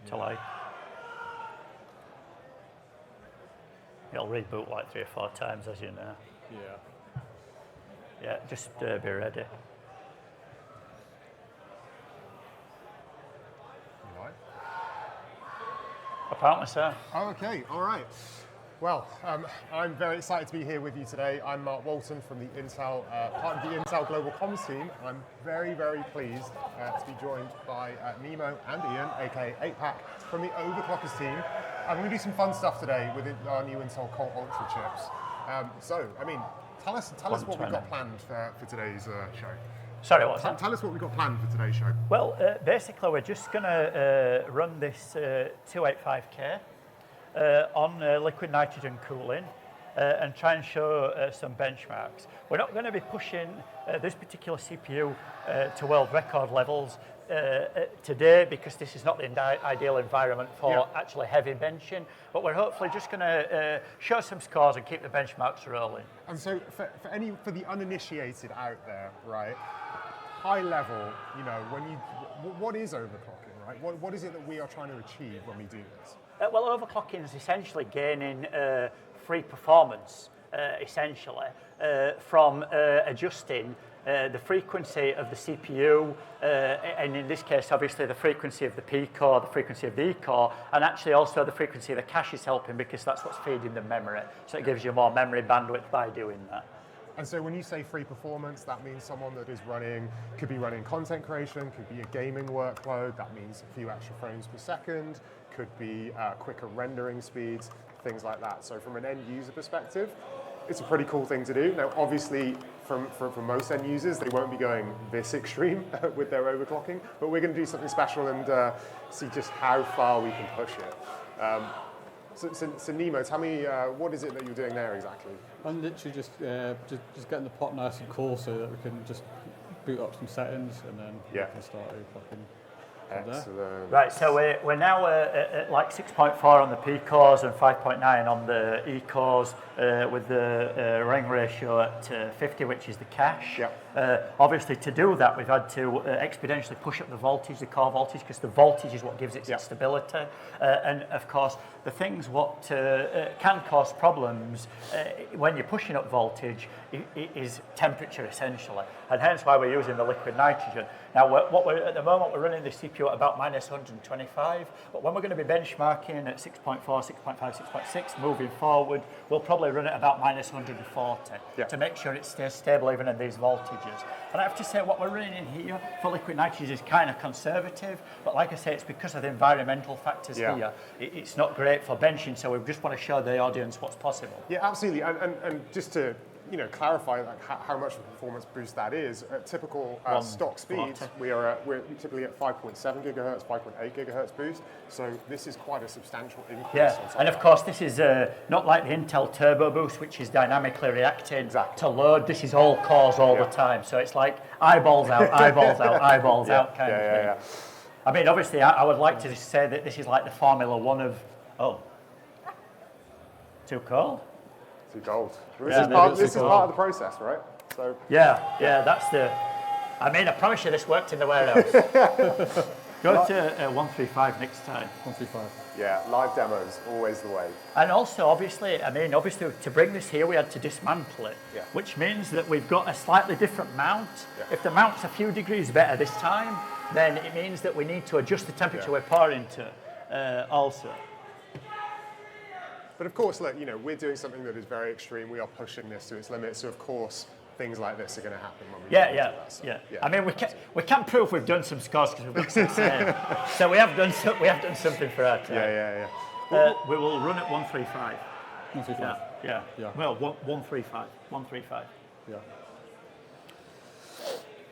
to like. It'll reboot like 3 or 4 times, as you know. Yeah. Yeah, just be ready. Right. Apparently so. Oh, okay, all right. Well, I'm very excited to be here with you today. I'm Mark Walton from the Intel, part of the Intel Global Comms team. I'm very, very pleased to be joined by Nemo and Ian, aka EPIC, from the Overclockers team. We're going to do some fun stuff today with our new Intel Colt Ultra chips. Tell us what we've got planned for today's show. Sorry, what's that? Tell us what we've got planned for today's show. Well, basically, we're just going to run this 285K on liquid nitrogen cooling and try and show some benchmarks. We're not going to be pushing this particular CPU to world record levels today because this is not the ideal environment for actually heavy benching, but we're hopefully just going to show some scores and keep the benchmarks rolling. And so for the uninitiated out there, right, high level, what is overclocking, right? What is it that we are trying to achieve when we do this? Well, overclocking is essentially gaining free performance, essentially, from adjusting the frequency of the CPU, and in this case, obviously, the frequency of the P core, the frequency of the E core, and actually also the frequency of the cache is helping because that's what's feeding the memory. So it gives you more memory bandwidth by doing that. And so when you say free performance, that means someone that is could be running content creation, could be a gaming workload, that means a few extra frames per second, could be quicker rendering speeds, things like that. So from an end user perspective, it's a pretty cool thing to do. Now, obviously, from most end users, they won't be going this extreme with their overclocking, but we're going to do something special and see just how far we can push it. So Nemo, tell me, what is it that you're doing there exactly? I'm literally just getting the pot nice and cool so that we can just boot up some settings and then we can start overclocking. Excellent. Right, so we're now at like 6.4 on the P cores and 5.9 on the E cores with the ring ratio at 50, which is the cache. Yep. Obviously, to do that, we've had to exponentially push up the voltage, the core voltage, because the voltage is what gives it its stability. And of course, the things what can cause problems when you're pushing up voltage is temperature, essentially. And hence why we're using the liquid nitrogen. Now, at the moment, we're running the CPU at about minus 125, but when we're going to be benchmarking at 6.4, 6.5, 6.6, moving forward, we'll probably run at about minus 140 to make sure it stays stable even in these voltages. And I have to say, what we're running in here for liquid nitrogen is kind of conservative, but like I say, it's because of the environmental factors here. It's not great for benching, so we just want to show the audience what's possible. Yeah, absolutely. And just to clarify like how much of a performance boost that is. At typical stock speeds, we're typically at 5.7 gigahertz, 5.8 gigahertz boost. So this is quite a substantial increase. Yeah, and of course this is not like the Intel Turbo Boost, which is dynamically reacting to load. This is all cores all the time. So it's like eyeballs out, eyeballs out, eyeballs out kind of thing. Yeah. I mean, obviously, I would like to say that this is like the Formula One of, too cold? Too cold. This is part of the process, right? So that's the. I mean, I promise you, this worked in the warehouse. Go to 135 next time. 135. Yeah, live demos always the way. And also, obviously, to bring this here, we had to dismantle it, which means that we've got a slightly different mount. If the mount's a few degrees better this time, then it means that we need to adjust the temperature we're pouring to also. But of course, look, we're doing something that is very extreme. We are pushing this to its limits. So of course, things like this are going to happen when we do that. So, I mean, we can prove we've done some scores because we've got some same. So we have done something for our time. We will run at 135. 135. Yeah. Well, 135. 135. Yeah.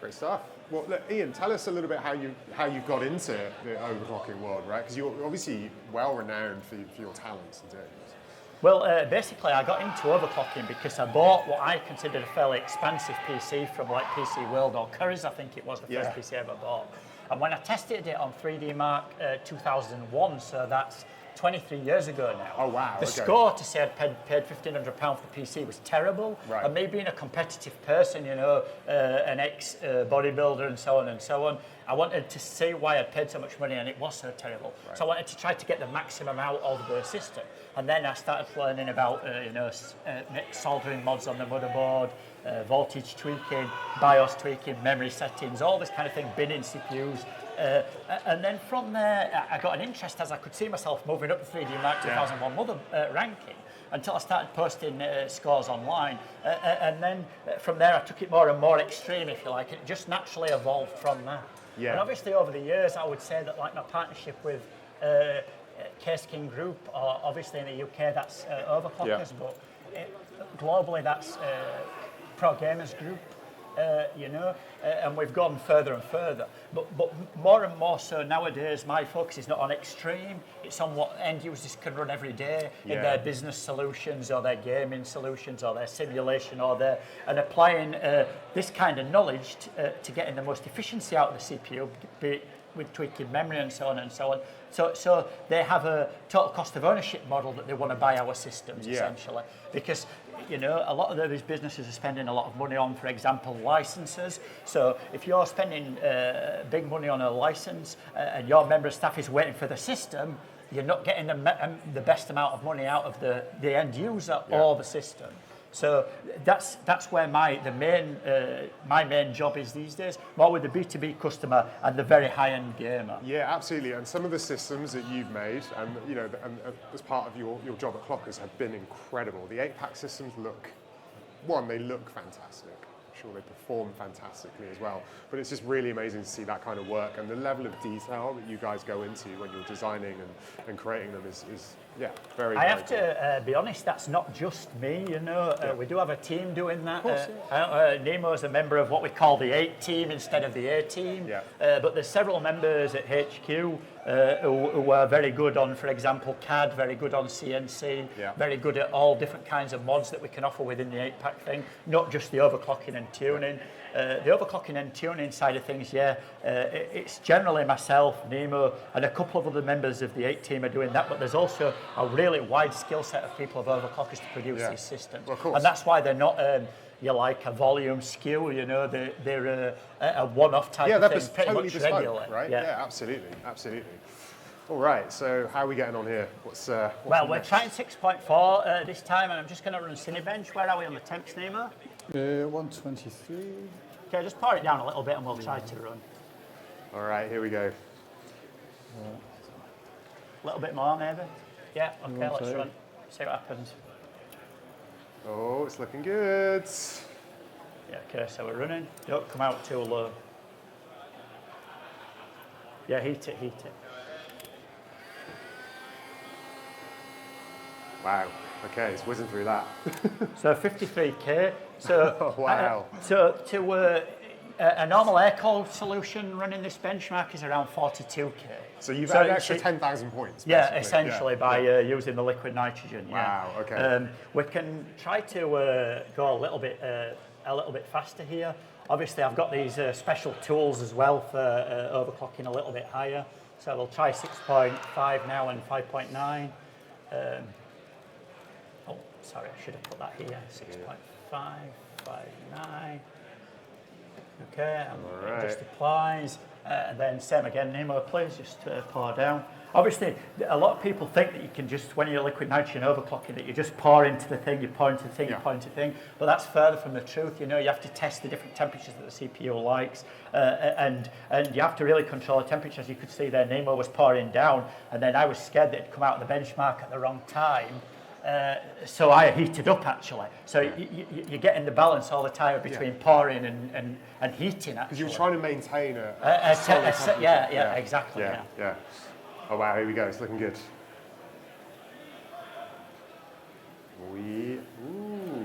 Great stuff. Well, look, Ian, tell us a little bit how you got into the overclocking world, right? Because you're obviously well renowned for your talents in doing this. Well, basically, I got into overclocking because I bought what I considered a fairly expensive PC from like PC World or Curry's, I think it was the first PC I ever bought. And when I tested it on 3D Mark 2001, so that's 23 years ago now. Oh, wow, The okay. score to say I'd paid £1,500 for the PC was terrible. Right. And me being a competitive person, you know, an ex-bodybuilder and so on, I wanted to see why I'd paid so much money and it was so terrible. Right. So I wanted to try to get the maximum out of the system. And then I started learning about, soldering mods on the motherboard, voltage tweaking, BIOS tweaking, memory settings, all this kind of thing, binning CPUs. And then from there, I got an interest as I could see myself moving up the 3D Mark 2001 ranking until I started posting scores online. And then from there, I took it more and more extreme, if you like. It just naturally evolved from that. Yeah. And obviously, over the years, I would say that like my partnership with Case King Group, or obviously in the UK, that's Overclockers, but globally, that's Pro Gamers Group. And we've gone further and further. But more and more so nowadays, my focus is not on extreme, it's on what end users can run every day in their business solutions or their gaming solutions or their simulation and applying this kind of knowledge to getting the most efficiency out of the CPU, be it with tweaking memory and so on and so on. So they have a total cost of ownership model that they want to buy our systems essentially, because you know, a lot of these businesses are spending a lot of money on, for example, licenses. So if you're spending big money on a license and your member of staff is waiting for the system, you're not getting the best amount of money out of the end user or the system. So that's where my main job is these days, more with the B2B customer and the very high-end gamer. Yeah, absolutely. And some of the systems that you've made, and you know, and as part of your job at Clockers, have been incredible. The 8-pack systems they look fantastic. I'm sure they perform fantastically as well. But it's just really amazing to see that kind of work and the level of detail that you guys go into when you're designing and creating them is very. I have to be honest, that's not just me, you know. We do have a team doing that. Nemo is a member of what we call the 8 team instead of the A team. But there's several members at HQ who are very good on, for example, CAD, very good on CNC, very good at all different kinds of mods that we can offer within the 8-pack thing, not just the overclocking and tuning. The overclocking and tuning side of things, it's generally myself, Nemo, and a couple of other members of the 8 team are doing that, but there's also a really wide skill set of people of overclockers to produce these systems. Well, of course. And that's why they're not a volume SKU, you know, they're a one-off type of thing, pretty totally much bespoke, regular. right? Yeah, absolutely. All right, so how are we getting on here? What's well, we're trying 6.4 this time, and I'm just going to run Cinebench. Where are we on the temps, Nemo? 123. Okay, just pour it down a little bit and we'll try to run. All right, here we go. A little bit more, maybe? Yeah, okay, let's run. See what happens. Oh, it's looking good. Yeah, okay, so we're running. Don't come out too low. Yeah, heat it. Wow. Okay, it's whizzing through that. So 53K. So wow. So to a normal air-cooled solution running this benchmark is around 42K. So you've had an extra 10,000 points. Yeah, essentially by using the liquid nitrogen. Wow. Okay. We can try to go a little bit faster here. Obviously, I've got these special tools as well for overclocking a little bit higher. So we'll try 6.5 now and 5.9. Oh, sorry, I should have put that here. 6.5, 5.9. Okay, and it just applies. And then same again, Nemo, please, just pour down. Obviously, a lot of people think that you can just, when you're liquid nitrogen overclocking, that you just pour into the thing, you pour into the thing, you pour into the thing. But that's further from the truth. You know, you have to test the different temperatures that the CPU likes, and you have to really control the temperature. As you could see there, Nemo was pouring down, and then I was scared that it'd come out of the benchmark at the wrong time. So I heated up actually. So you're getting the balance all the time between pouring and heating. Because you were trying to maintain a solid temperature. Yeah, exactly. Yeah. Oh wow, here we go. It's looking good.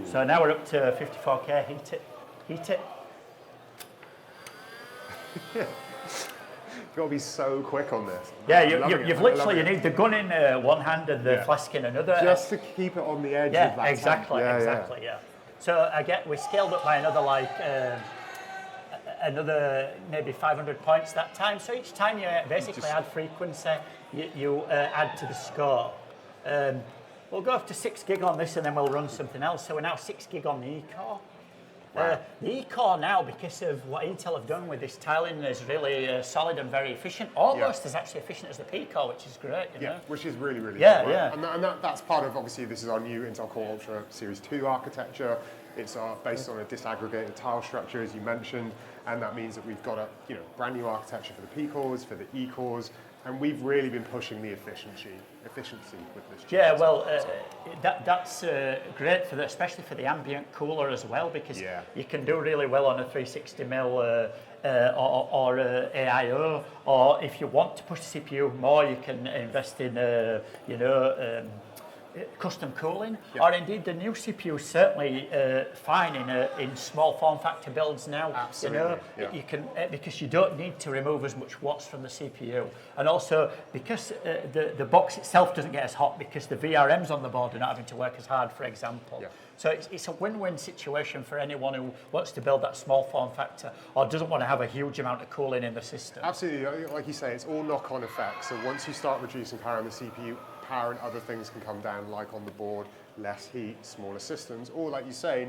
So now we're up to 54K. Heat it. You've got to be so quick on this. Yeah, you need the gun in one hand and the flask in another. Just to keep it on the edge of that tank. Exactly. So we scaled up by another another maybe 500 points that time. So each time you basically add frequency, you add to the score. We'll go up to 6 gig on this and then we'll run something else. So we're now 6 gig on the E-core. Wow. The E-core now, because of what Intel have done with this tiling, is really solid and very efficient. Almost as actually efficient as the P-core, which is great. You know? Which is really, really Yeah, good. yeah. And that's part of, obviously, this is our new Intel Core Ultra Series 2 architecture. It's based on a disaggregated tile structure, as you mentioned, and that means that we've got a brand new architecture for the P-cores, for the E-cores, and we've really been pushing the efficiency with this chip. Yeah, well, that's great for especially for the ambient cooler as well, because you can do really well on a 360mm or AIO, or if you want to push the CPU more, you can invest in custom cooling, or indeed the new CPU is certainly fine in small form factor builds now. Absolutely. You can because you don't need to remove as much watts from the CPU, and also because the box itself doesn't get as hot because the VRMs on the board are not having to work as hard, for example. So it's a win-win situation for anyone who wants to build that small form factor or doesn't want to have a huge amount of cooling in the system. Absolutely, like you say, it's all knock-on effects. So once you start reducing power on the CPU, power and other things can come down, like on the board, less heat, smaller systems, or like you say,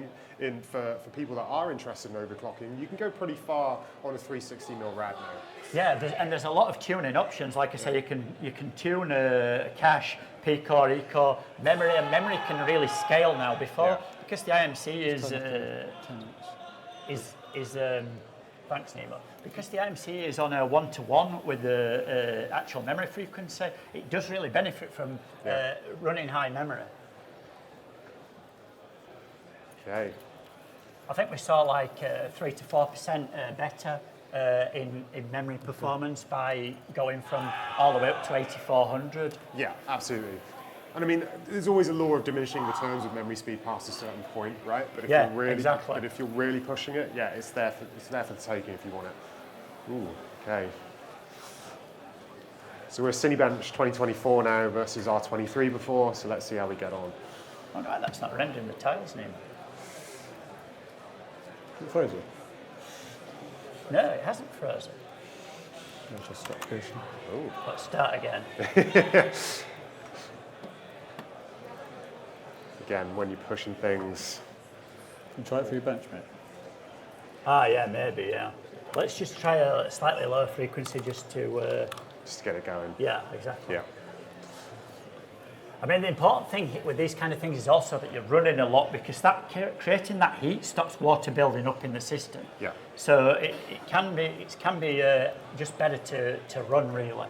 for people that are interested in overclocking, you can go pretty far on a 360mm rad now. Yeah, there's a lot of tuning options. Like I say, you can tune cache, P-core, E-core, memory, and memory can really scale now. Before, because the IMC is thanks, Nemo. Because the IMC is on a 1-to-1 with the actual memory frequency, it does really benefit from running high memory. Okay. I think we saw like 3 to 4% better in memory performance by going from all the way up to 8400. Yeah, absolutely. And I mean, there's always a law of diminishing returns with memory speed past a certain point, right? But if you're really, exactly. But if you're really pushing it, it's there for the taking if you want it. Ooh, okay. So we're Cinebench 2024 now versus R23 before, so let's see how we get on. Oh no, that's not rendering the tiles name. Is it frozen? No, it hasn't frozen. Let's just stop creation. Oh. Let's start again. Again, when you're pushing things. Can you try it for your bench, mate? Ah, yeah, maybe, yeah. Let's just try a slightly lower frequency just to get it going. Yeah, exactly. Yeah. I mean, the important thing with these kind of things is also that you're running a lot, because that creating that heat stops water building up in the system. Yeah. So it can be just better to run really.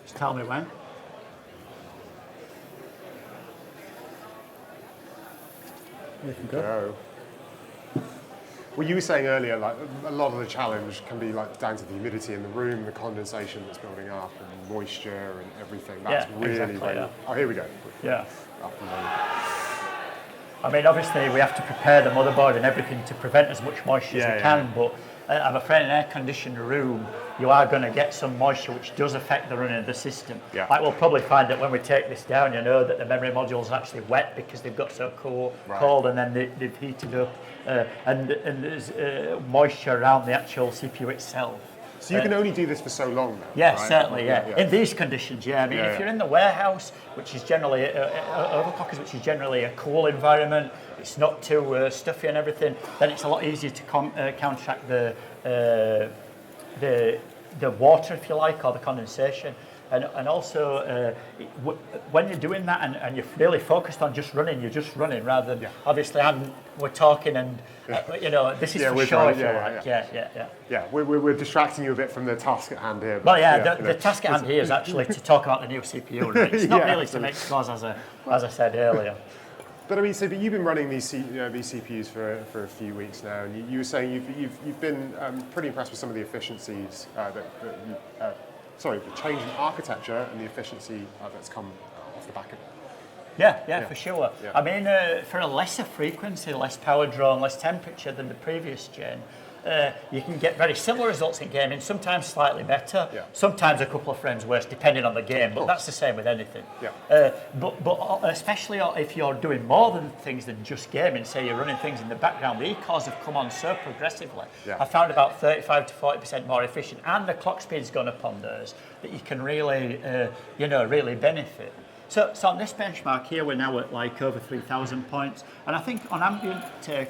Just tell me when. You can go. Well, you were saying earlier, like a lot of the challenge can be like down to the humidity in the room, the condensation that's building up, and moisture and everything. That's really. Oh, here we go. Yeah. Up and running. I mean, obviously we have to prepare the motherboard and everything to prevent as much moisture as we can, but I'm afraid in an air-conditioned room, you are going to get some moisture, which does affect the running of the system. Yeah. Like we'll probably find that when we take this down, you know that the memory modules are actually wet because they've got so cold, and then they've heated up, and there's moisture around the actual CPU itself. So you can only do this for so long now. Yeah, right? certainly, in these conditions, I mean, if you're in the warehouse, which is generally, Overclockers, which is generally a cool environment, it's not too stuffy and everything, then it's a lot easier to counteract the water, if you like, or the condensation. And also, when you're doing that and you're really focused on just running, you're just running rather than, obviously, we're talking and, this is for sure, if you like. Yeah, we're distracting you a bit from the task at hand here. Well, the task at hand here is actually to talk about the new CPU. Right? It's not really to make scores, as I said earlier. But I mean, so you've been running these CPUs for a few weeks now, and you were saying you've been pretty impressed with some of the efficiencies the change in architecture and the efficiency that's come off the back of it. Yeah, for sure. Yeah. I mean, for a lesser frequency, less power draw, and less temperature than the previous gen, you can get very similar results in gaming, sometimes slightly better, Yeah. sometimes a couple of frames worse, depending on the game, but that's the same with anything. Yeah. But especially if you're doing more than things than just gaming, say you're running things in the background, the E-cores have come on so progressively. Yeah. I found about 35 to 40% more efficient, and the clock speed's gone up on those, that you can really, really benefit. So on this benchmark here, we're now at like over 3,000 points, and I think on ambient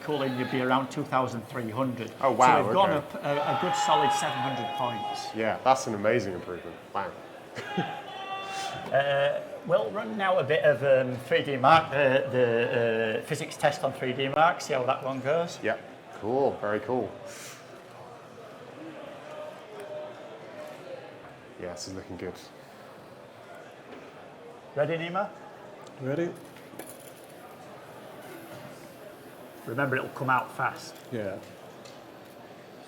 cooling you'd be around 2,300. Oh wow! So we've gone up a good solid 700 points. Yeah, that's an amazing improvement. Wow. We'll run now a bit of 3D Mark, the physics test on 3D Mark, see how that one goes. Yeah, cool, very cool. Yeah, this is looking good. Ready, Nima? Ready? Remember, it'll come out fast. Yeah.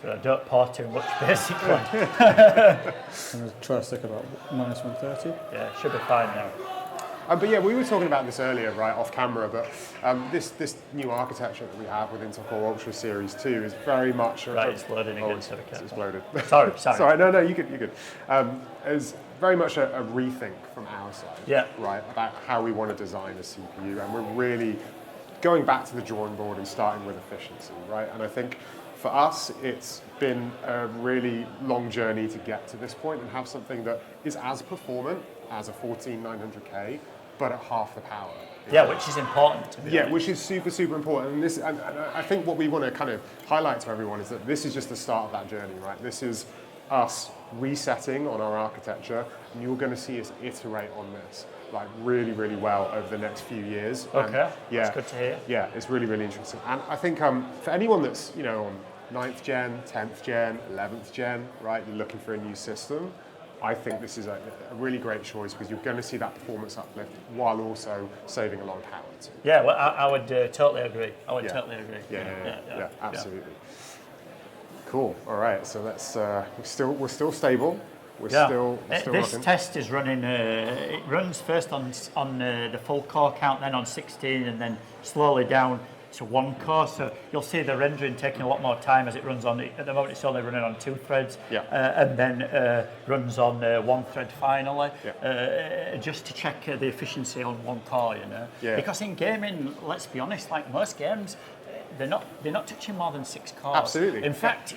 So don't pour too much, basically. I'm going to try to stick about -130. Yeah, should be fine now. But yeah, we were talking about this earlier, right, off camera, but this new architecture that we have with Intel Core Ultra Series 2 is very much... Right, it's loading again, it's so we can't. exploded. Sorry. Sorry, no, you're good. It's very much a rethink from our side, Yeah. right, about how we want to design a CPU, and we're really going back to the drawing board and starting with efficiency, right? And I think for us, it's been a really long journey to get to this point and have something that is as performant as a 14900K, but at half the power. Yeah, which is important to be honest. Which is super important. And I think what we want to kind of highlight to everyone is that this is just the start of that journey, right? This is us resetting on our architecture, and you're going to see us iterate on this like really well over the next few years. Okay, yeah, that's good to hear. Yeah, it's really interesting. And I think for anyone that's on 9th gen, 10th gen, 11th gen, right, you're looking for a new system, I think this is a really great choice because you're going to see that performance uplift while also saving a lot of power too. Yeah, well, I would totally agree. Totally agree. Yeah, absolutely. Cool. All right. So let's. We're still stable. We're still this rocking. test is running. It runs first on the full core count, then on 16, and then slowly down to 1 core. So you'll see the rendering taking a lot more time as it runs on. At the moment, it's only running on 2 threads, and then runs on 1 thread finally, just to check the efficiency on 1 core. Yeah. Because in gaming, let's be honest, like most games, they're not touching more than 6 cores. Absolutely. In fact,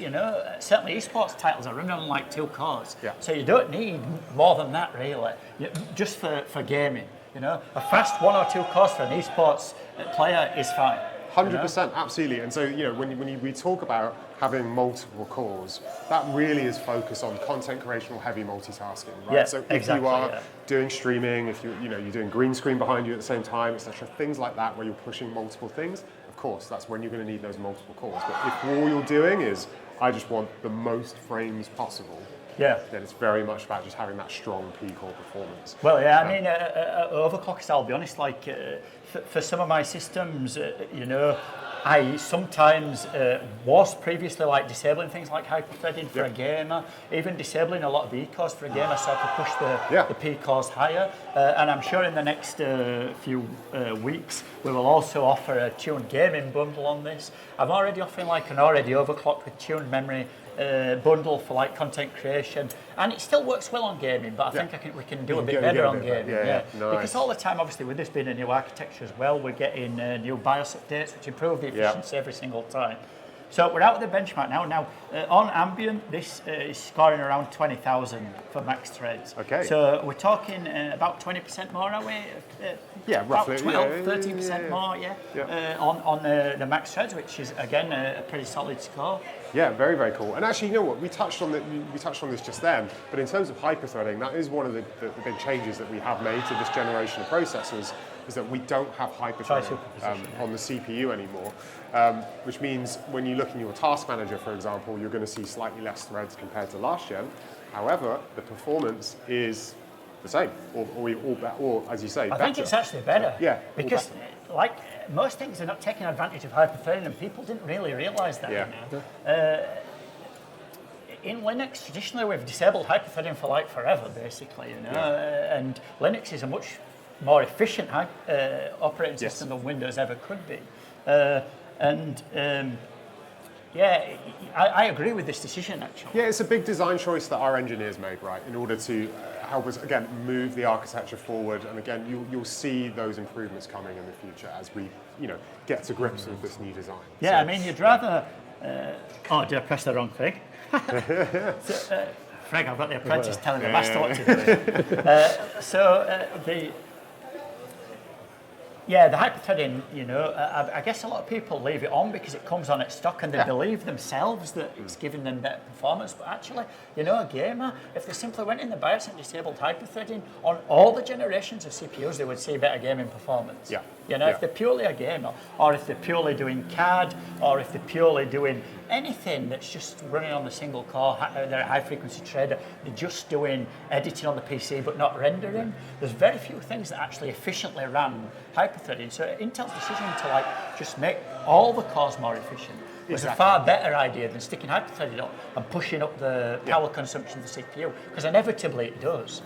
certainly esports titles are running on like 2 cores. Yeah. So you don't need more than that really, just for gaming. A fast 1 or 2 cores for an esports player is fine. 100%, absolutely. And so, when we talk about having multiple cores, that really is focused on content creation or heavy multitasking, right? Yeah, so if exactly, you are doing streaming, if you're doing green screen behind you at the same time, etc., things like that where you're pushing multiple things, of course, that's when you're going to need those multiple cores. But if all you're doing is, I just want the most frames possible, then it's very much about just having that strong P-core performance. Well, yeah, I mean, Overclockers, I'll be honest, like, for some of my systems, I sometimes was previously like disabling things like hyperthreading for a gamer, even disabling a lot of E-cores for a gamer so I could push the P-cores higher. And I'm sure in the next few weeks we will also offer a tuned gaming bundle on this. I'm already offering like an already overclocked with tuned memory bundle for like content creation, and it still works well on gaming, but I think we can do a bit better on gaming. Nice. Because all the time, obviously, with this being a new architecture as well, we're getting new BIOS updates which improve the efficiency every single time. So we're out of the benchmark now. Now, on ambient, this is scoring around 20,000 for max threads. Okay. So we're talking about 20% more, are we? Roughly. About 12, 13% more, on the max threads, which is, again, a pretty solid score. Yeah, very cool. And actually, you know what? We touched on this just then. But in terms of hyperthreading, that is one of the big changes that we have made to this generation of processors. Is that we don't have hyperthreading on the CPU anymore, which means when you look in your task manager, for example, you're going to see slightly less threads compared to last gen. However, the performance is the same, or as you say, better. I think it's actually better. Yeah, because like most things are not taking advantage of hyperthreading, and people didn't really realise that. In Linux, traditionally we've disabled hyperthreading for like forever, basically, and Linux is a much more efficient operating system than Windows ever could be. Yeah, I agree with this decision, actually. Yeah, it's a big design choice that our engineers made, right, in order to help us, again, move the architecture forward. And again, you'll see those improvements coming in the future as we, get to grips with this new design. Yeah, so, I mean, you'd rather... oh, did I press the wrong thing? So, Frank, I've got the apprentice telling the master what to do. The hyperthreading, I guess a lot of people leave it on because it comes on at stock and they believe themselves that it's giving them better performance. But actually, a gamer, if they simply went in the BIOS and disabled hyperthreading on all the generations of CPUs, they would see better gaming performance. Yeah. If they're purely a gamer, or if they're purely doing CAD, or if they're purely doing anything that's just running on the single core, they're a high frequency trader, they're just doing editing on the PC but not rendering. There's very few things that actually efficiently run hyperthreading. So Intel's decision to just make all the cores more efficient was a far better idea than sticking hyperthreading up and pushing up the power consumption of the CPU, because inevitably it does,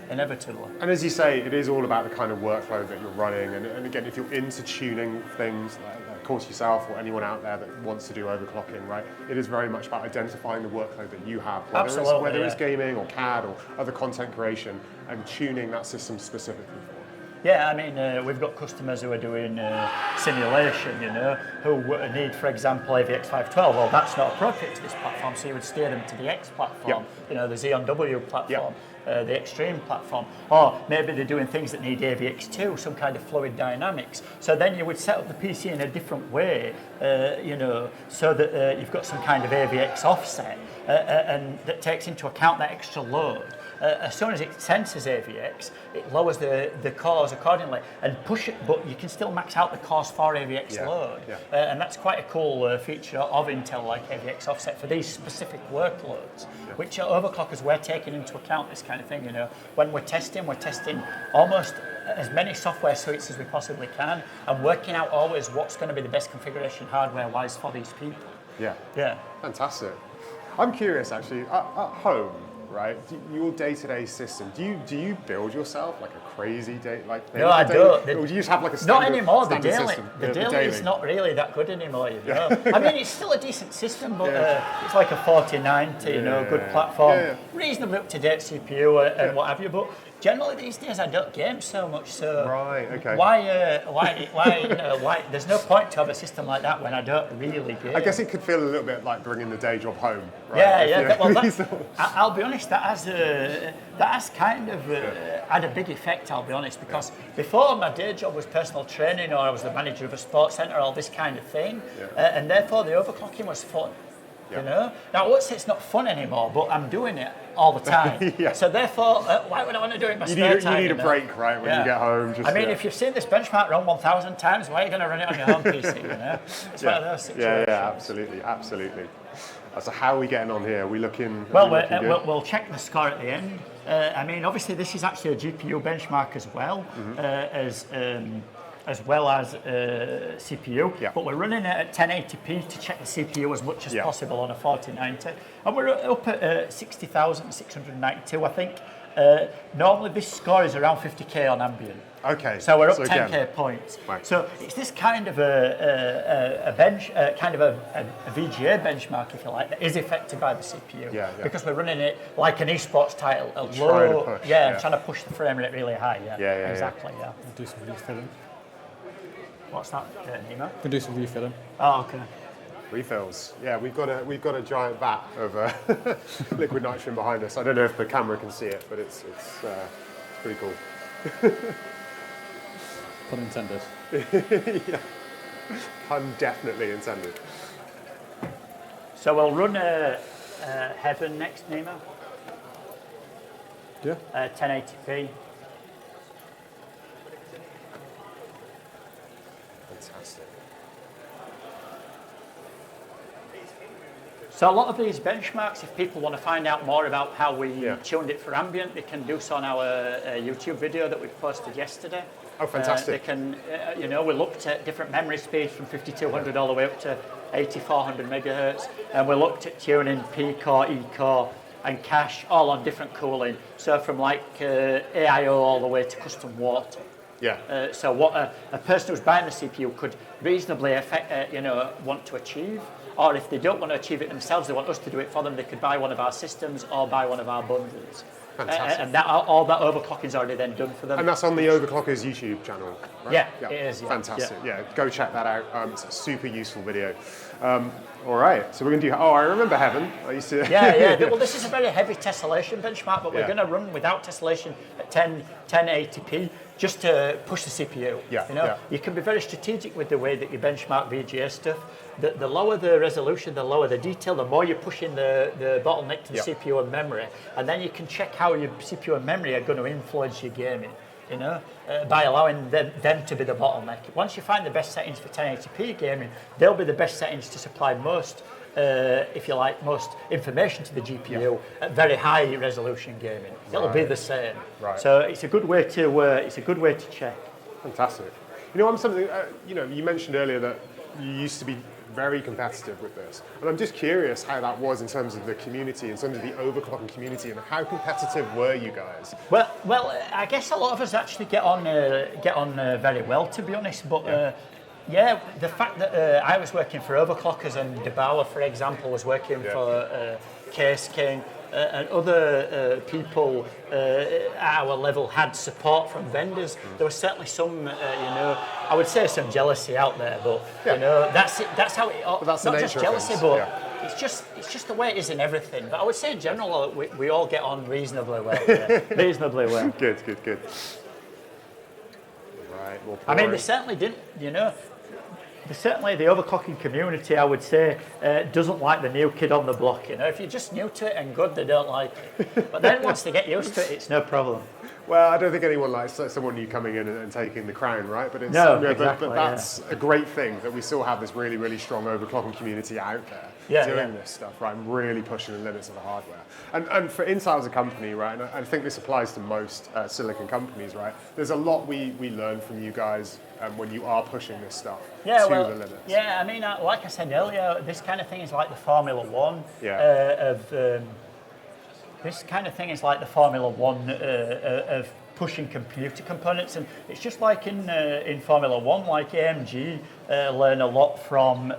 inevitably. And as you say, it is all about the kind of workload that you're running, and again, if you're into tuning things, of course yourself or anyone out there that wants to do overclocking, right, it is very much about identifying the workload that you have, whether it's gaming or CAD or other content creation, and tuning that system specifically for it. Yeah, I mean, we've got customers who are doing simulation, who need, for example, AVX512. Well, that's not appropriate to this platform, so you would steer them to the X platform, the Xeon W platform, the Extreme platform. Or maybe they're doing things that need AVX2, some kind of fluid dynamics. So then you would set up the PC in a different way, so that you've got some kind of AVX offset, and that takes into account that extra load. As soon as it senses AVX, it lowers the cores accordingly and push it, but you can still max out the cores for AVX load. And that's quite a cool feature of Intel, like AVX offset for these specific workloads, which are overclockers we're taking into account this kind of thing. When we're testing almost as many software suites as we possibly can and working out always what's going to be the best configuration hardware-wise for these people. Yeah. Fantastic. I'm curious, actually, at home, right? Your day-to-day system. Do you build yourself like a crazy thing? No, I don't. Or do you just have like a standard? Not anymore. The system? daily is not really that good anymore. I mean, it's still a decent system, but it's like a 4090, good platform, reasonably up-to-date CPU and what have you. But generally these days I don't game so much. So why? There's no point to have a system like that when I don't really game. I guess it could feel a little bit like bringing the day job home. Right? I'll be honest. That has kind of had a big effect. I'll be honest, because before my day job was personal training, or I was the manager of a sports centre, all this kind of thing, and therefore the overclocking was fun. Now I won't say it's not fun anymore, but I'm doing it all the time. So therefore, why would I want to do it in my spare time? You need a break, right, when you get home. If you've seen this benchmark run 1,000 times, why are you going to run it on your home PC? It's one of those situations. Absolutely. So how are we getting on here? Are we looking? We'll check the score at the end. Obviously this is actually a GPU benchmark as well, as well as CPU, but we're running it at 1080p to check the CPU as much as possible on a 4090, and we're up at 60,692, I think. Normally this score is around 50k on ambient. Okay. So we're up 10k points. Right. So it's this kind of a VGA benchmark, if you like, that is affected by the CPU. Because we're running it like an esports title, low, and trying to push the frame rate really high. Exactly. Do some refilling. What's that, Nemo? Can do some refilling. Oh, okay. Refills. Yeah, we've got a giant vat of liquid nitrogen behind us. I don't know if the camera can see it, but it's pretty cool. Pun intended. Pun definitely intended. So we'll run Heaven next, Nemo. 1080p. Fantastic. So a lot of these benchmarks, if people want to find out more about how we tuned it for ambient, they can do so on our YouTube video that we posted yesterday. Oh, fantastic. They can, we looked at different memory speeds from 5200 all the way up to 8400 megahertz, and we looked at tuning P-core, E-core, and cache, all on different cooling. So from AIO all the way to custom water. So what a person who's buying the CPU could reasonably want to achieve. or if they don't want to achieve it themselves, they want us to do it for them, they could buy one of our systems or buy one of our bundles. Fantastic. And that all that overclocking is already then done for them. And that's on the Overclockers YouTube channel, right? Yeah, it is. Yeah. Fantastic. Yeah, go check that out. It's a super useful video. All right, so we're going to do. Oh, I remember Heaven. I used to. Yeah. Well, this is a very heavy tessellation benchmark, but we're Yeah. going to run without tessellation at 1080p just to push the CPU. Yeah, You know, yeah. you can be very strategic with the way that you benchmark VGA stuff. The lower the resolution, the lower the detail, the more you're pushing the bottleneck to the Yeah. CPU and memory, and then you can check how your CPU and memory are going to influence your gaming. You know, by allowing them to be the bottleneck. Once you find the best settings for 1080p gaming, they'll be the best settings to supply most, if you like, most information to the GPU at very high resolution gaming. It'll be the same. Right. So it's a good way to check. Fantastic. You know, I'm something. You mentioned earlier that you used to be very competitive with this, and I'm just curious how that was in terms of the community, in terms of the overclocking community, and how competitive were you guys? Well, I guess a lot of us actually get on very well, to be honest. But the fact that I was working for Overclockers and DeBauer, for example, was working for Case King. And other people at our level had support from vendors. There was certainly some, I would say some jealousy out there, but that's it. That's how it. That's the not nature just of jealousy, things, but yeah. it's just the way it is in everything. But I would say in general, we all get on reasonably well. Yeah. Reasonably well. Good. Right. Well, I mean, they certainly didn't. Certainly, the overclocking community, I would say, doesn't like the new kid on the block. You know, if you're just new to it and good, they don't like it. But then once they get used to it, it's no problem. Well, I don't think anyone likes someone new coming in and taking the crown, right? But it's, exactly, but that's a great thing that we still have this really, really strong overclocking community out there doing this stuff, right? And really pushing the limits of the hardware. And for Intel as a company, right? And I think this applies to most silicon companies, right? There's a lot we learn from you guys when you are pushing this stuff to the limits. Yeah, I mean, like I said earlier, this kind of thing is like the Formula One This kind of thing is like the Formula One of pushing computer components, and it's just like in Formula One, like AMG learn a lot from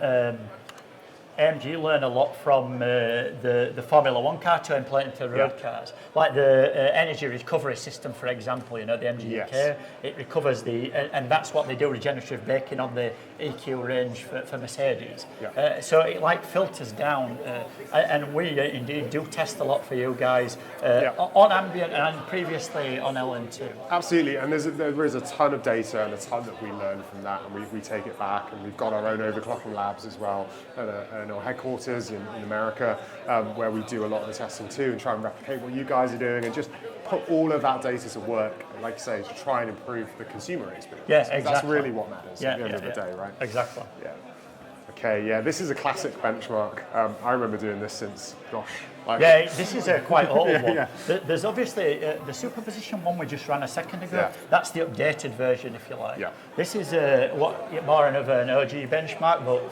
the Formula One car to implement into road cars. Like the energy recovery system, for example, the MGUK, it recovers and that's what they do, regenerative braking on the EQ range for Mercedes. So it like filters down, and we indeed do test a lot for you guys on ambient and previously on LN2. Absolutely, and there is a ton of data and a ton that we learn from that, and we take it back, and we've got our own overclocking labs as well at our headquarters in America, where we do a lot of the testing too and try and replicate what you guys are doing and just put all of that data to work, like you say, to try and improve the consumer experience. Yeah, exactly. That's really what matters at the end of the day, right? Exactly. Yeah. Okay, this is a classic benchmark. I remember doing this since, this is a quite old one. There's obviously the superposition one we just ran a second ago. Yeah. That's the updated version, if you like. Yeah. This is more of an OG benchmark, but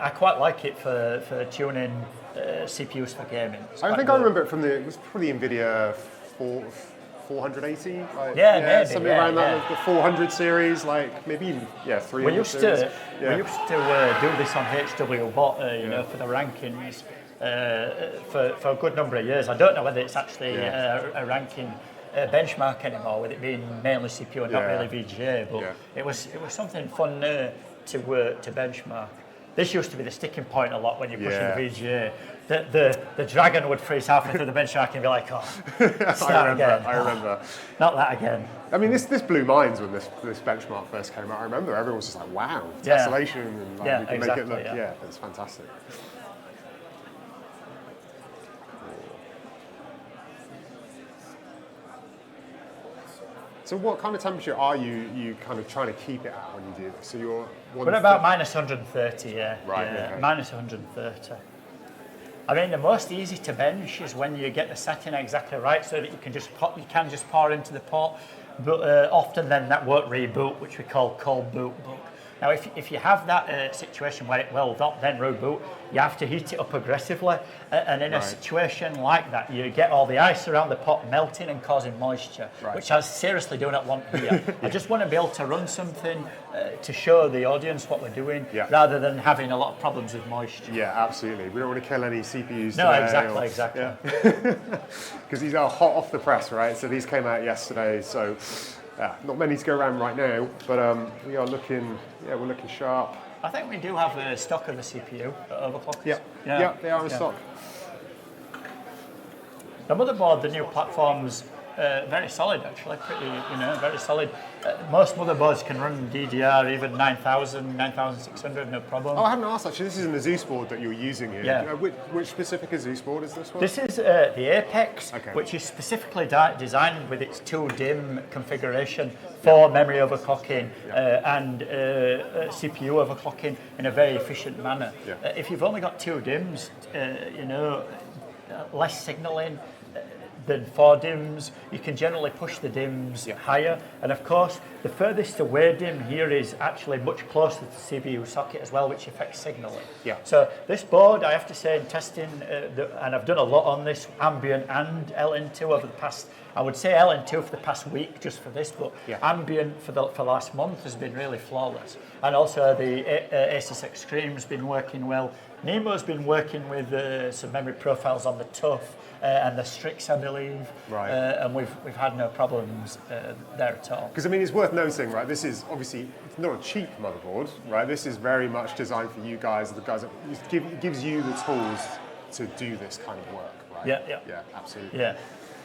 I quite like it for tuning CPUs for gaming. I think I remember it from it was probably NVIDIA 480, maybe, something around that, the 400 series, maybe even 300 we used series. We used to do this on HWBot, for the rankings for a good number of years. I don't know whether it's actually a ranking benchmark anymore, with it being mainly CPU and not really VGA, but it was something fun to benchmark. This used to be the sticking point a lot when you're pushing the VGA. The dragon would freeze halfway through the benchmark and be like, I remember. Not that again. I mean, this blew minds when this benchmark first came out. I remember everyone was just like, wow, tessellation, and we can make it look, it's fantastic. So what kind of temperature are you kind of trying to keep it at when you do this? So you're... We're about minus 130, Right, okay. Minus 130. I mean, the most easy to bench is when you get the setting exactly right, so that you can just pour into the pot. But often then that won't reboot, which we call cold boot. But Now, if you have that situation where it will not then reboot, you have to heat it up aggressively. And in a situation like that, you get all the ice around the pot melting and causing moisture, which I seriously do not want here. I just want to be able to run something to show the audience what we're doing, rather than having a lot of problems with moisture. Yeah, absolutely. We don't want to kill any CPUs No, today. exactly. Because these are hot off the press, right? So these came out yesterday, so not many to go around right now, but we are looking, we're looking sharp. I think we do have a stock of the CPU at Overclockers. Yeah, they are in stock. The motherboard, the new platform's very solid actually, pretty, very solid. Most motherboards can run DDR, even 9000, 9600, no problem. Oh, I hadn't asked actually, this is an Asus board that you're using here. Yeah. Which specific Asus board is this one? This is the EPIC, which is specifically designed with its 2 DIMM configuration for memory overclocking and CPU overclocking in a very efficient manner. If you've only got 2 DIMMs, less signaling than 4 DIMMs, you can generally push the DIMMs higher. And of course, the furthest away DIMM here is actually much closer to the CPU socket as well, which affects signaling. So this board, I have to say, in testing, and I've done a lot on this, Ambient and LN2 over the past, I would say LN2 for the past week just for this, but Ambient for the last month has been really flawless. And also the Asus Extreme's been working well. Nemo's been working with some memory profiles on the TUF and the Strix, I believe, and we've had no problems there at all. Because I mean, it's worth noting, right? This is obviously it's not a cheap motherboard, right? This is very much designed for you guys, the guys that gives you the tools to do this kind of work, right? Yeah, absolutely. Yeah.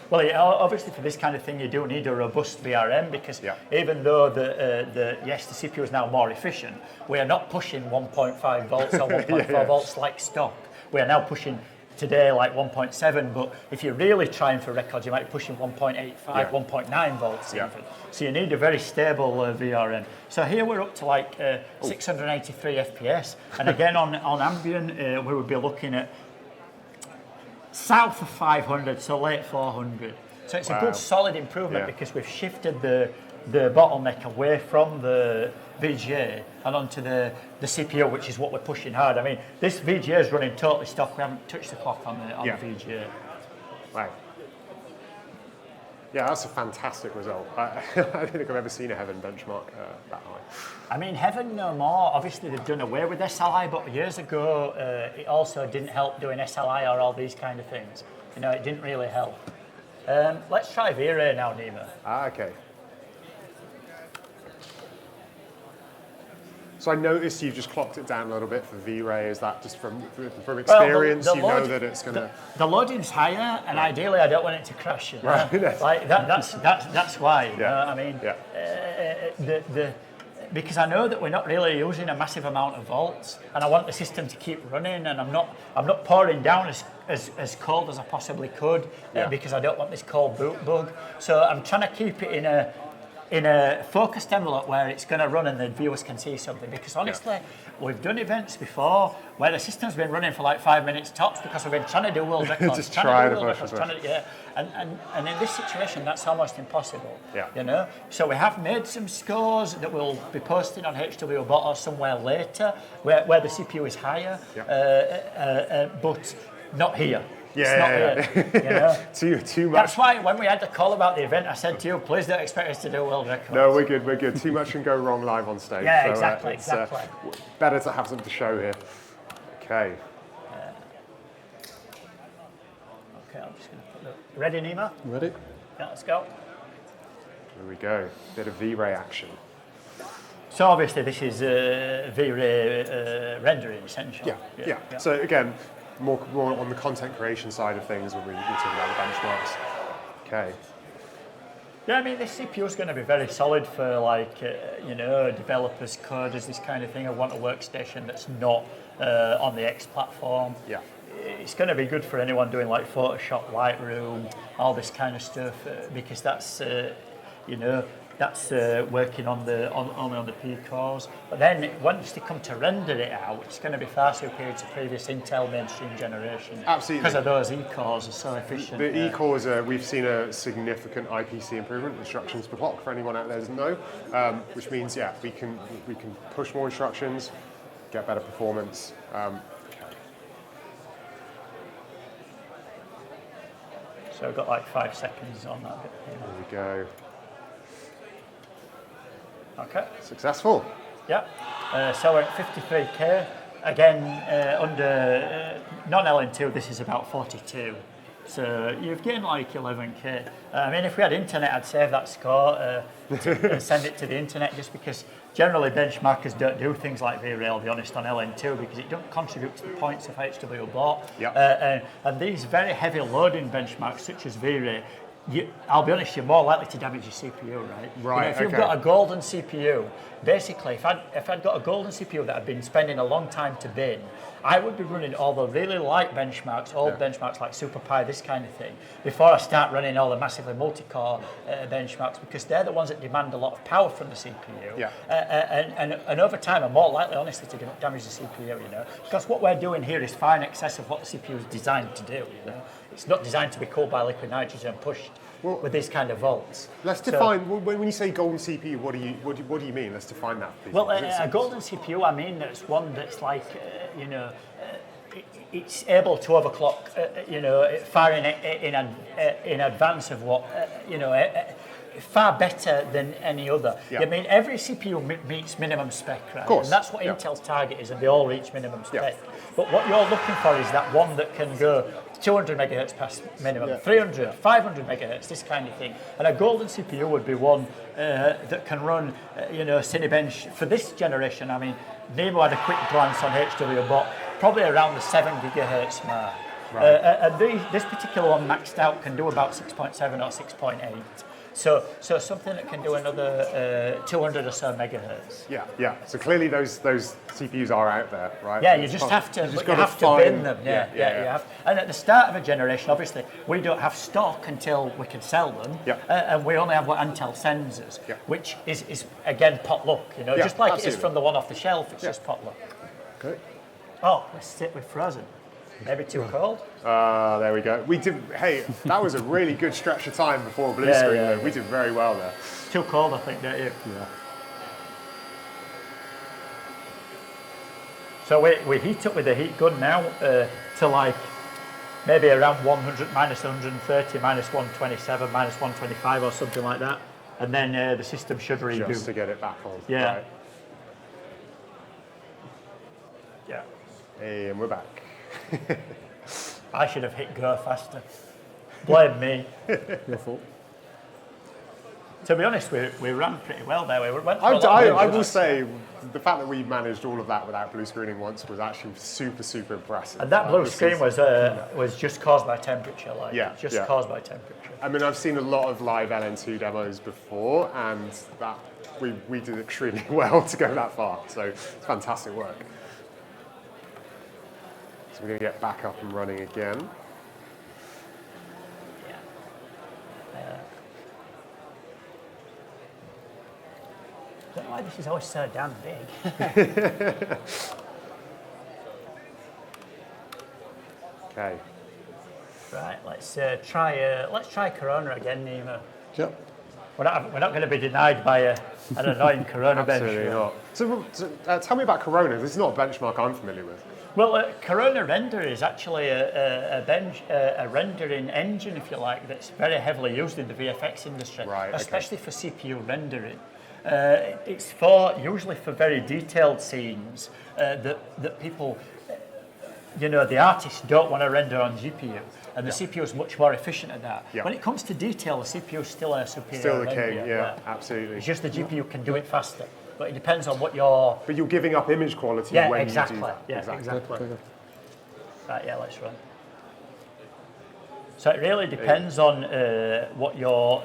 Well, obviously for this kind of thing, you do need a robust VRM because even though the CPU is now more efficient, we are not pushing 1.5 volts or 1.4 volts like stock. We are now pushing today like 1.7, but if you're really trying for records, you might be pushing 1.85, 1.9 volts even. So you need a very stable VRM. So here we're up to like 683 FPS, and again on Ambient, we would be looking at south of 500, so late 400. So it's a good solid improvement because we've shifted the bottleneck away from the VGA and onto the CPU, which is what we're pushing hard. I mean, this VGA is running totally stock. We haven't touched the clock on the VGA. Right. Yeah, that's a fantastic result. I don't think I've ever seen a Heaven benchmark that high. I mean, Heaven no more. Obviously, they've done away with SLI, but years ago, it also didn't help doing SLI or all these kind of things. It didn't really help. Let's try V-Ray now, Nima. Okay. So I noticed you've just clocked it down a little bit for V-Ray. Is that just from experience? Well, you know that it's going to... The loading's higher, and ideally I don't want it to crash. Right. Like that's why. I mean, because I know that we're not really using a massive amount of volts, and I want the system to keep running, and I'm not pouring down as cold as I possibly could because I don't want this cold boot bug. So I'm trying to keep it in a focused envelope where it's going to run and the viewers can see something. Because honestly, we've done events before where the system's been running for like 5 minutes tops because we've been trying to do world records, just trying to push. And in this situation, that's almost impossible. So we have made some scores that we'll be posting on HWBot or somewhere later where the CPU is higher, but not here. Too much. That's why when we had the call about the event, I said to you, please don't expect us to do world records. No, we're good. Too much can go wrong live on stage. Yeah, so, exactly. Better to have something to show here. Okay. Okay, I'm just going to put the... Ready, Nima? Ready? Yeah, let's go. Here we go. Bit of V-Ray action. So obviously this is V-Ray rendering, essentially. Yeah. So again, more on the content creation side of things when we talk about the benchmarks. Okay. Yeah, I mean, this CPU is going to be very solid for like, developers, coders, this kind of thing. I want a workstation that's not on the X platform. Yeah. It's going to be good for anyone doing like Photoshop, Lightroom, all this kind of stuff, because that's, that's working on only on the P cores. But then once they come to render it out, it's going to be far superior to previous Intel mainstream generation. Absolutely. Because of those E cores are so efficient. The E cores, we've seen a significant IPC improvement, instructions per clock, for anyone out there who doesn't know, which means, yeah, we can push more instructions, get better performance. So I've got like 5 seconds on that bit. There we go. Okay. Successful. Yeah. So we're at 53k. Again, under non-LN2, this is about 42. So you've gained like 11k. I mean, if we had internet, I'd save that score and send it to the internet, just because generally benchmarkers don't do things like VRAIL, I'll be honest, on LN2, because it don't contribute to the points of HW bought. Yep. And these very heavy loading benchmarks, such as VRAIL, I'll be honest, you're more likely to damage your CPU, right? Right. If you've got a golden CPU, basically, if I'd got a golden CPU that I'd been spending a long time to bin, I would be running all the really light benchmarks, old benchmarks like SuperPi, this kind of thing, before I start running all the massively multi-core benchmarks, because they're the ones that demand a lot of power from the CPU. Yeah. And over time, I'm more likely, honestly, to damage the CPU, you know, because what we're doing here is far in excess of what the CPU is designed to do, you know. It's not designed to be cooled by liquid nitrogen and pushed with these kind of volts. Let's define, when you say golden CPU, what do you mean? Let's define that, please. Well, a golden CPU, I mean, it's one that's like, you know, it's able to overclock, you know, far in advance of what, you know, far better than any other. Yeah. I mean, every CPU meets minimum spec, right? Of course. And that's what Intel's target is, and they all reach minimum spec. But what you're looking for is that one that can go 200 megahertz past minimum, 300, 500 megahertz, this kind of thing. And a golden CPU would be one that can run, you know, Cinebench for this generation. I mean, Nemo had a quick glance on HW, but probably around the 7 gigahertz mark. Right. And this particular one maxed out can do about 6.7 or 6.8. So something that can do another 200 or so megahertz. Yeah. So clearly those CPUs are out there, right? Yeah, you just have to. You have to bin them. Yeah. You have. And at the start of a generation, obviously, we don't have stock until we can sell them. Yeah. And we only have what Intel sends us, which is again pot luck. You know, just like it is from the one off the shelf. It's just pot luck. Okay. Oh, let's sit with frozen. Maybe too cold. There we go. We did. Hey, that was a really good stretch of time before blue screen. We did very well there. Too cold, I think, don't you? Yeah. So we heat up with the heat gun now to like maybe around 100, minus 130, minus 127, minus 125 or something like that. And then the system should reboot. Just to get it back on. Yeah. Right. Yeah. Hey, and we're back. I should have hit go faster. Blame me. Your fault. To be honest, we ran pretty well there. We went I will say, the fact that we managed all of that without blue screening once was actually super, super impressive. And that blue screen was just caused by temperature, caused by temperature. I mean, I've seen a lot of live LN2 demos before, and that we did extremely well to go that far. So it's fantastic work. So we're going to get back up and running again. I don't know why this is always so damn big. Okay. Right, let's try Corona again, Nemo. Yep. We're not going to be denied by an annoying Corona Absolutely benchmark. not. So tell me about Corona. This is not a benchmark I'm familiar with. Well, Corona Render is actually a rendering engine, if you like, that's very heavily used in the VFX industry, especially for CPU rendering. It's usually for very detailed scenes that people, you know, the artists don't want to render on GPU, and the CPU is much more efficient at that. When it comes to detail, the CPU is still a superior Still the renderer, king, absolutely. It's just the GPU can do it faster, but it depends on what you're... But you're giving up image quality when you do that. Yeah, exactly. Right, let's run. So it really depends on what your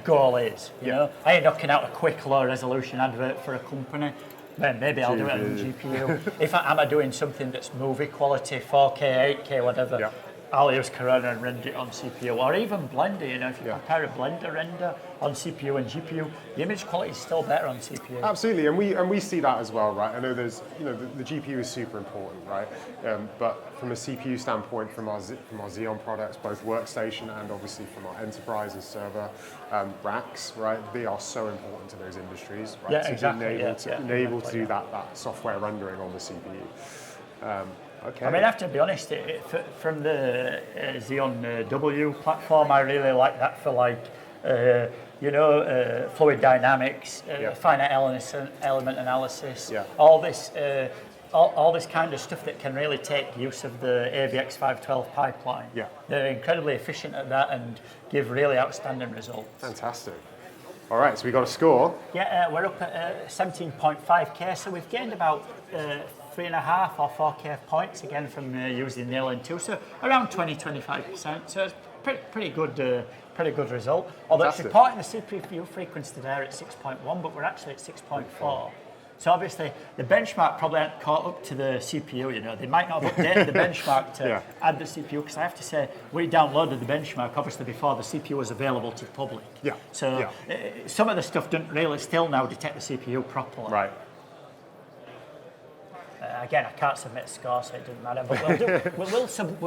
goal is. You know, I ain't knocking out a quick low resolution advert for a company. Then maybe I'll do it on the GPU. If I'm doing something that's movie quality, 4K, 8K, whatever, I'll use Corona and render it on CPU, or even Blender. You know, if you Yeah. compare a Blender render on CPU and GPU, the image quality is still better on CPU. Absolutely, and we see that as well, right? I know there's, you know, the GPU is super important, right? But from a CPU standpoint, from our Xeon products, both workstation and obviously from our enterprise and server racks, right? They are so important to those industries, right? Yeah, to exactly. enable to do that software rendering on the CPU. Okay. I mean, I have to be honest, from the Xeon W platform, I really like that for like, fluid dynamics, finite element analysis, all this kind of stuff that can really take use of the AVX512 pipeline. Yeah. They're incredibly efficient at that and give really outstanding results. Fantastic. All right, so we got a score. Yeah, we're up at 17.5K, so we've gained about 3.5 or 4K points again from using the LN2, so around 20-25%. So it's pretty good result. Although it's reporting the CPU frequency there at 6.1, but we're actually at 6.4. So obviously the benchmark probably hasn't caught up to the CPU. You know, they might not have updated the benchmark to add the CPU, because I have to say we downloaded the benchmark obviously before the CPU was available to the public. Yeah. So some of the stuff doesn't really still now detect the CPU properly. Right. Again, I can't submit a score, so it doesn't matter. But we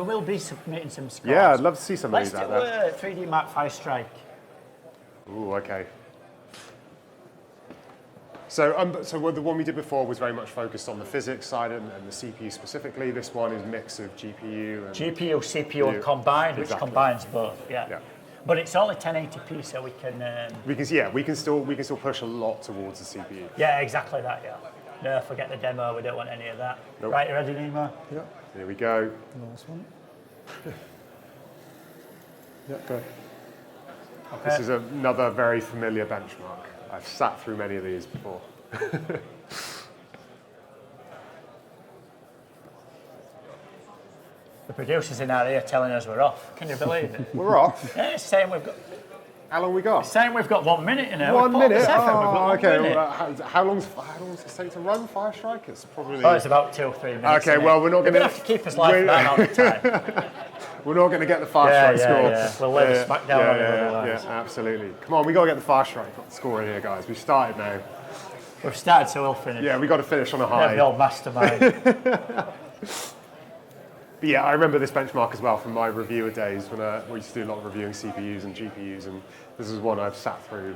will be submitting some scores. Yeah, I'd love to see some of these out there. Let's do 3D Mark V Strike. Ooh, okay. So, so the one we did before was very much focused on the physics side and the CPU specifically. This one is a mix of GPU and GPU, CPU, and combined, which combines both. Yeah. But it's only 1080p, so we can. We can still push a lot towards the CPU. Yeah, exactly that. Yeah. No, forget the demo. We don't want any of that. Nope. Right, you ready, Nemo? Yeah. Here we go. Last one. Yeah, go. Okay. This is another very familiar benchmark. I've sat through many of these before. The producers in our ear telling us we're off. Can you believe it? We're off. Yeah, it's saying we've got. How long we got? It's saying we've got 1 minute. You know. 1 minute. Oh, Okay. Well, how long does it take to run Fire Strike? It's probably. Oh, it's about 2 or 3 minutes. Okay. Well, we're not going to have to keep us live for that amount of time. We're not going to get the Fire Strike score. Yeah. We'll let the smackdown on it otherwise. Yeah, absolutely. Come on, we got to get the Fire Strike score in here, guys. We've started now. We've started, so we'll finish. Yeah, we got to finish on a Yeah, high. the old mastermind. But yeah, I remember this benchmark as well from my reviewer days when we used to do a lot of reviewing CPUs and GPUs, and this is one I've sat through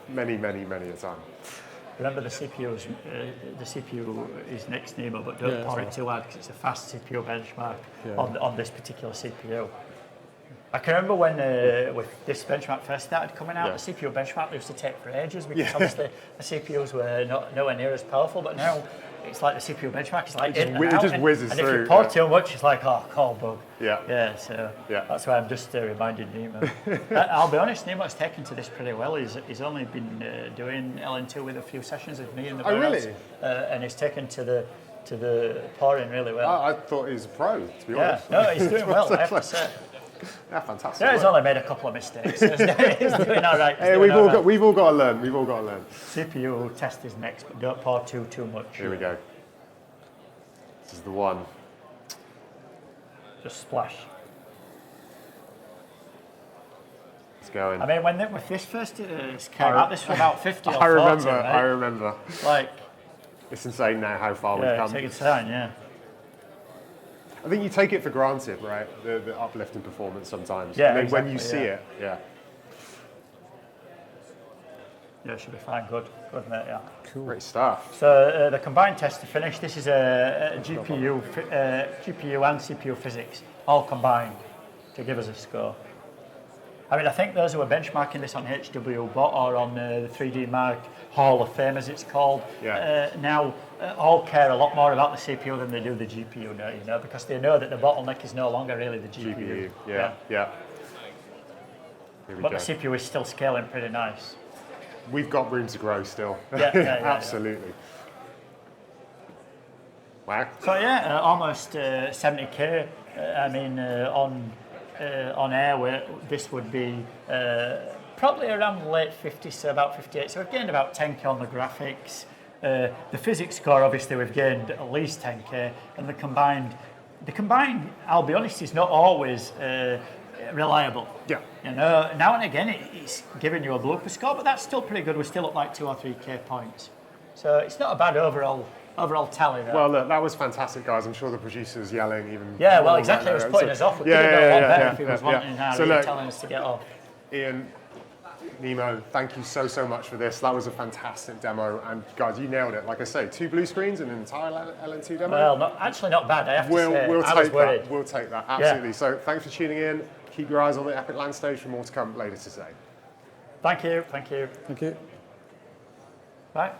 many a time. Remember the CPU is next, Nemo, but don't pour it too hard because it's a fast CPU benchmark on this particular CPU. I can remember when this benchmark first started coming out, the CPU benchmark used to take for ages because obviously the CPUs were nowhere near as powerful, but now it's like the CPU benchmark is like it just whizzes and through. If you pour too much, it's like, oh, cold bug. Yeah. That's why I'm just reminding Nemo. I'll be honest, Nemo's taken to this pretty well. He's only been doing LN2 with a few sessions with me in the warehouse. Oh, really? And he's taken to the pouring really well. I thought he was a pro, to be honest. No, he's doing well, I have to say. Yeah, fantastic. Yeah, he's only made a couple of mistakes. So he's doing all right. Hey, we've all got to learn. We've all got to learn. CPU test is next, but don't pour too much. Here we go. This is the one. Just splash. It's going. I mean, when this first came out, this was about 50 or 40, I remember. Like, it's insane now how far we've come. take your time, yeah. I think you take it for granted, right? The uplift in performance sometimes. Yeah, and then exactly, when you see it, Yeah, it should be fine. Good, mate, yeah. Cool. Great stuff. So the combined test to finish, this is a GPU and CPU physics, all combined to give us a score. I mean, I think those who are benchmarking this on HW Bot or on the 3D Mark Hall of Fame, as it's called, now all care a lot more about the CPU than they do the GPU now, you know, because they know that the bottleneck is no longer really the GPU. Yeah. Here But the CPU is still scaling pretty nice. We've got room to grow still. Absolutely. Wow. So yeah, almost 70k. I mean, on air, this would be probably around the late 50s, so about 58. So we've gained about 10k on the graphics. The physics score, obviously, we've gained at least 10k, and the combined the combined, I'll be honest, is not always reliable. Yeah. You know, now and again it's giving you a blooper score, but that's still pretty good. We're still up like 2 or 3k points. So it's not a bad overall tally there. Well, look, that was fantastic, guys. I'm sure the producer's yelling even. Yeah, well, exactly. It was putting us off. We could have done a lot better if he was wanting our telling us to get off. Ian, Nemo, thank you so much for this. That was a fantastic demo, and guys, you nailed it. Like I say, 2 blue screens and an entire LN2 demo. Well, actually not bad, I have to say. We'll I was take worried. that. We'll take that, absolutely. So thanks for tuning in. Keep your eyes on the Epic Land stage for more to come later today. Thank you. Thank you. Right.